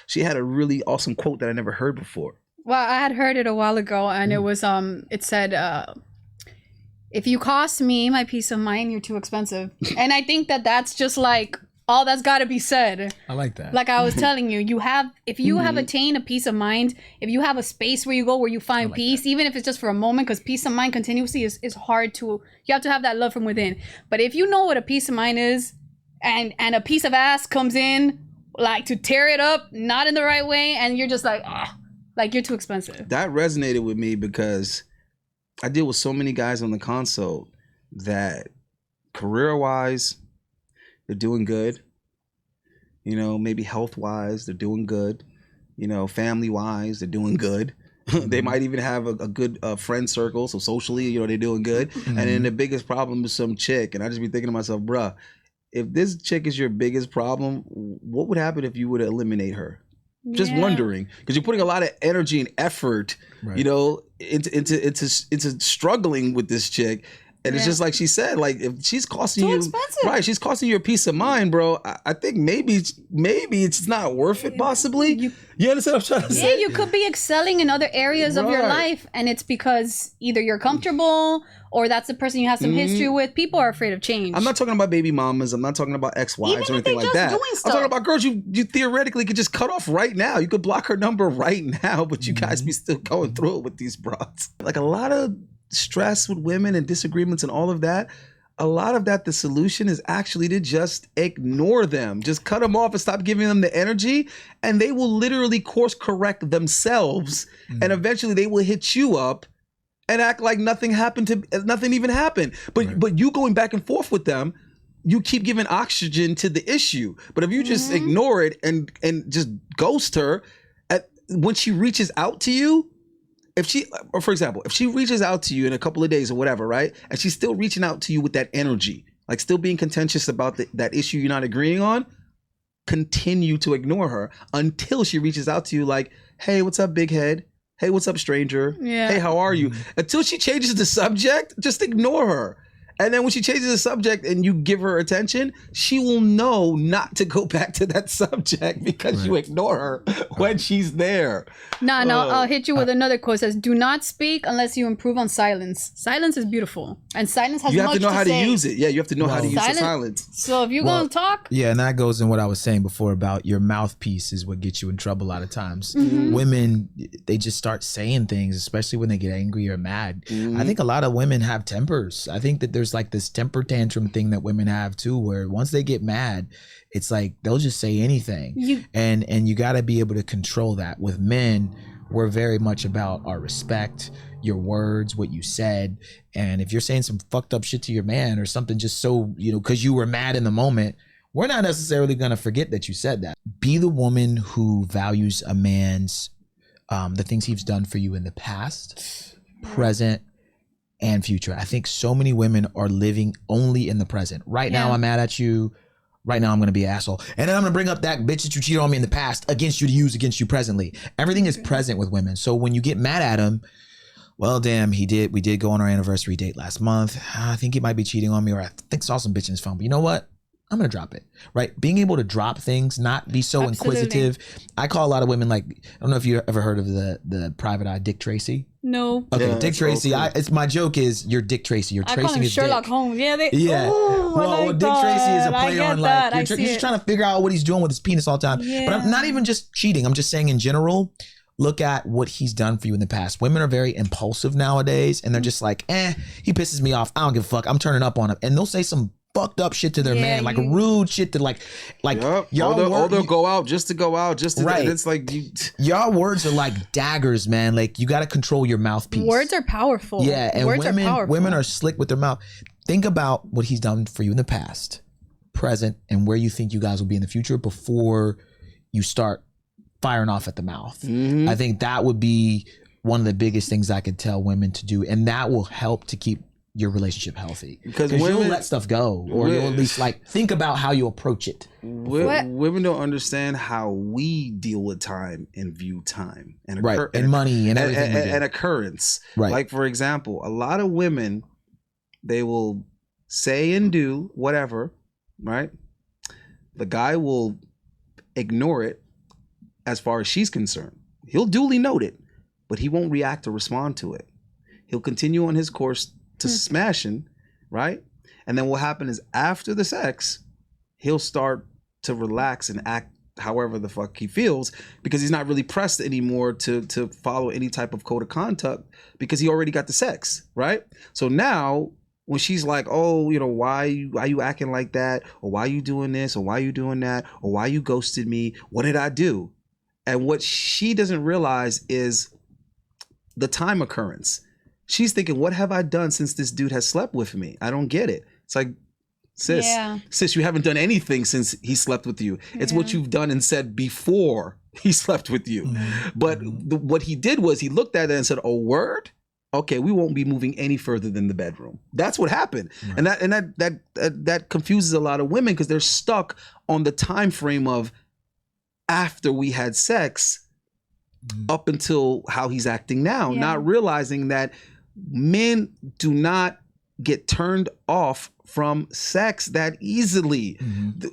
she had a really awesome quote that I never heard before. Well, I had heard it a while ago, and it was it said, if you cost me my peace of mind, you're too expensive. And I think that that's just like all that's got to be said. I like that. Like I was telling you, if you have attained a peace of mind, if you have a space where you go where you find peace, even if it's just for a moment, because peace of mind continuously is hard to, you have to have that love from within. But if you know what a peace of mind is, and a piece of ass comes in like to tear it up, not in the right way, and you're just like, like you're too expensive. That resonated with me because I deal with so many guys on the console that career-wise, they're doing good. You know, maybe health-wise, they're doing good. You know, family-wise, they're doing good. They might even have a good friend circle. So socially, you know, they're doing good. And then the biggest problem is some chick. And I just be thinking to myself, bruh, if this chick is your biggest problem, what would happen if you were to eliminate her? Just wondering, because you're putting a lot of energy and effort, you know, into struggling with this chick. And it's just like she said, like if she's costing you, right? She's costing you a peace of mind, bro. I think maybe it's not worth it. Possibly, you understand what I'm trying to say? Yeah, you could be excelling in other areas of your life, and it's because either you're comfortable or that's the person you have some history with. People are afraid of change. I'm not talking about baby mamas. I'm not talking about ex-wives or anything like that. I'm talking about girls you theoretically could just cut off right now. You could block her number right now, but you guys be still going through it with these broads. Like a lot of stress with women and disagreements and all of that, a lot of that, the solution is actually to just ignore them. Just cut them off and stop giving them the energy, and they will literally course correct themselves, and eventually they will hit you up and act like nothing even happened. But you going back and forth with them, you keep giving oxygen to the issue. But if you just ignore it and just ghost her, when she reaches out to you, for example, if she reaches out to you in a couple of days or whatever, right? And she's still reaching out to you with that energy, like still being contentious about that issue you're not agreeing on, continue to ignore her until she reaches out to you like, hey, what's up, big head? Hey, what's up, stranger? Hey, how are you? Until she changes the subject, just ignore her. And then when she changes the subject and you give her attention, she will know not to go back to that subject because you ignore her when she's there. No, I'll hit you with another quote. It says, do not speak unless you improve on silence. Silence is beautiful. And silence has much to say. You have to know how to use it. Yeah, you have to know how to use the silence. So if you're going to talk. Yeah, and that goes in what I was saying before about your mouthpiece is what gets you in trouble a lot of times. Women, they just start saying things, especially when they get angry or mad. I think a lot of women have tempers. I think that there's like this temper tantrum thing that women have too, where once they get mad, it's like they'll just say anything. And you got to be able to control that. With men, we're very much about our respect, your words, what you said. And if you're saying some fucked up shit to your man or something just so, you know, because you were mad in the moment, we're not necessarily going to forget that you said that. Be the woman who values a man's the things he's done for you in the past, present, and future. I think so many women are living only in the present. Right now, I'm mad at you. Right now, I'm going to be an asshole. And then I'm going to bring up that bitch that you cheated on me in the past against you to use against you presently. Everything is present with women. So when you get mad at him, well, damn, we did go on our anniversary date last month. I think he might be cheating on me, or I think saw some bitch in his phone. But you know what? I'm going to drop it, right? Being able to drop things, not be so inquisitive. I call a lot of women, like, I don't know if you ever heard of the private eye Dick Tracy. No. Okay, yeah, Dick Tracy. It's my joke is you're Dick Tracy. You're tracing his Sherlock dick. Holmes. Yeah. Well, Dick Tracy is a play on like you're just trying to figure out what he's doing with his penis all the time. Yeah. But I'm not even just cheating. I'm just saying in general. Look at what he's done for you in the past. Women are very impulsive nowadays, and they're just like, he pisses me off. I don't give a fuck. I'm turning up on him, and they'll say some fucked up shit to their man, like rude shit to like y'all they'll go out just to go out, just to right. It's like y'all words are like daggers, man. Like you got to control your mouthpiece. Words are powerful. Yeah, and women are slick with their mouth. Think about what he's done for you in the past, present, and where you think you guys will be in the future before you start firing off at the mouth. I think that would be one of the biggest things I could tell women to do, and that will help to keep your relationship healthy, because you'll let stuff go, or you'll at least like think about how you approach it. Women don't understand how we deal with time and view time and and money and everything and occurrence. Right. Like for example, a lot of women, they will say and do whatever, right? The guy will ignore it, as far as she's concerned. He'll duly note it, but he won't react or respond to it. He'll continue on his course to smashing, right? And then what happen is after the sex, he'll start to relax and act however the fuck he feels, because he's not really pressed anymore to follow any type of code of conduct, because he already got the sex, right? So now when she's like, oh, you know, why you acting like that, or why you doing this, or why you doing that, or why you ghosted me, what did I do? And what she doesn't realize is the time occurrence. She's thinking, what have I done since this dude has slept with me? I don't get it. It's like, sis, you haven't done anything since he slept with you. It's what you've done and said before he slept with you. But what he did was he looked at it and said, oh, word? Okay, we won't be moving any further than the bedroom. That's what happened. And that confuses a lot of women, because they're stuck on the time frame of after we had sex up until how he's acting now, not realizing that men do not get turned off from sex that easily.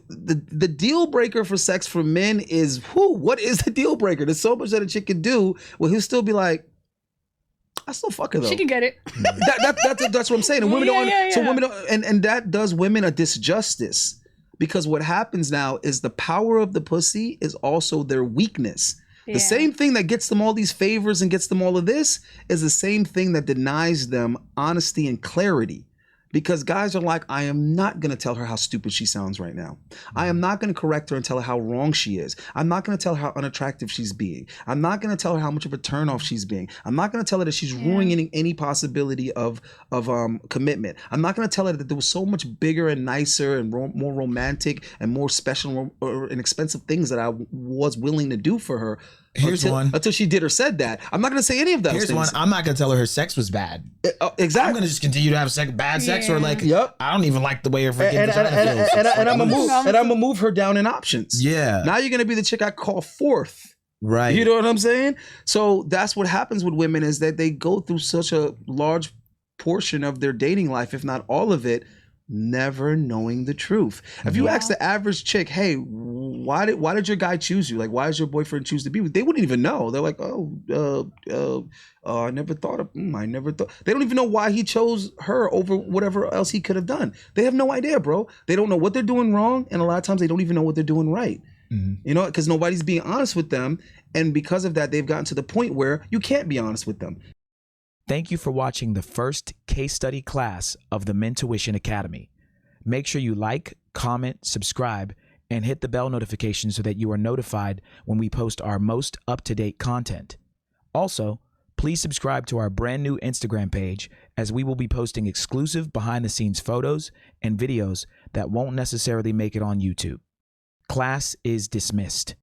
The deal breaker for sex for men is, what is the deal breaker? There's so much that a chick can do where he'll still be like, I still fuck her though. She can get it. That's what I'm saying. And women don't. So women don't, and that does women a disjustice, because what happens now is the power of the pussy is also their weakness. The same thing that gets them all these favors and gets them all of this is the same thing that denies them honesty and clarity. Because guys are like, I am not going to tell her how stupid she sounds right now. I am not going to correct her and tell her how wrong she is. I'm not going to tell her how unattractive she's being. I'm not going to tell her how much of a turnoff she's being. I'm not going to tell her that she's ruining any possibility of commitment. I'm not going to tell her that there was so much bigger and nicer and more romantic and more special and expensive things that I was willing to do for her. Until she did or said that. I'm not going to say any of those things. Here's one. I'm not going to tell her her sex was bad. Exactly. I'm going to just continue to have bad sex, or like, I don't even like the way her freaking vagina feels. And I'm going to move her down in options. Yeah. Now you're going to be the chick I call fourth. Right. You know what I'm saying? So that's what happens with women, is that they go through such a large portion of their dating life, if not all of it, never knowing the truth. If you ask the average chick, hey, why did your guy choose you? Like, why does your boyfriend choose to be with you? They wouldn't even know. They're like, I never thought. They don't even know why he chose her over whatever else he could have done. They have no idea, bro. They don't know what they're doing wrong, and a lot of times they don't even know what they're doing right. You know, because nobody's being honest with them, and because of that, they've gotten to the point where you can't be honest with them. Thank you for watching the first case study class of the Mentuition Academy. Make sure you like, comment, subscribe, and hit the bell notification so that you are notified when we post our most up-to-date content. Also, please subscribe to our brand new Instagram page, as we will be posting exclusive behind-the-scenes photos and videos that won't necessarily make it on YouTube. Class is dismissed.